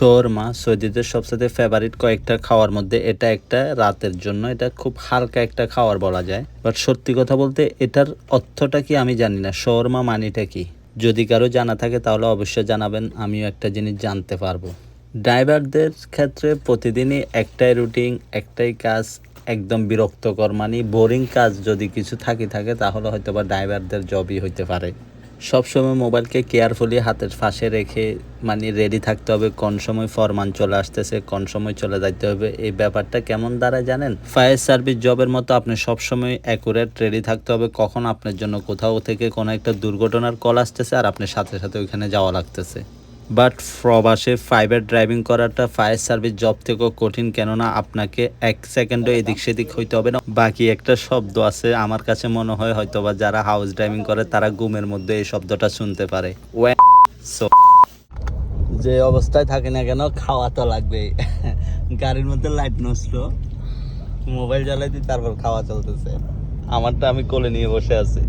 শোরমা সৌদিদের সবচেয়ে ফেভারিট কয়েকটা খাওয়ার মধ্যে এটা একটা রাতের জন্য। এটা খুব হালকা একটা খাওয়ার বলা যায়, বাট সত্যি কথা বলতে এটার অর্থটা কি আমি জানি না। শোরমা মানিটা কি, যদি কারো জানা থাকে তাহলে অবশ্যই জানাবেন, আমিও একটা জিনিস জানতে পারবো। ড্রাইভারদের ক্ষেত্রে প্রতিদিনই একটাই রুটিন, একটাই কাজ, একদম বিরক্তকর মানে বোরিং কাজ যদি কিছু থাকে তাহলে হয়তো বা ড্রাইভারদের জবই হইতে পারে। সবসময় মোবাইলকে কেয়ারফুলি হাতের পাশে রেখে মানে রেডি থাকতে হবে, কোন সময় ফরমান চলে আসতেছে, কোন সময় চলে যাইতে হবে। এই ব্যাপারটা কেমন দাঁড়ায় জানেন? ফায়ার সার্ভিস জবের মতো আপনি সবসময় অ্যাকুরেট রেডি থাকতে হবে, কখন আপনার জন্য কোথাও থেকে কোনো একটা দুর্ঘটনার কল আসতেছে আর আপনার সাথে সাথে ওইখানে যাওয়া লাগতেছে। বাট প্রবাসে ফাইবার ড্রাইভিং করাটা ফায়ার সার্ভিস জব থেকেও কঠিন, কেননা আপনাকে এক সেকেন্ডও এদিক সেদিক হইতে হবে না। বাকি একটা শব্দ আছে আমার কাছে মনে হয় হয়তোবা যারা হাউস ড্রাইভিং করে তারা ঘুমের মধ্যে এই শব্দটা শুনতে পারে। সো যে অবস্থায় থাকে না কেন খাওয়া তো লাগবে। গাড়ির মধ্যে লাইট নষ্ট, মোবাইল জ্বালাইতে তারপর খাওয়া চলতেছে, আমারটা আমি কোলে নিয়ে বসে আছি।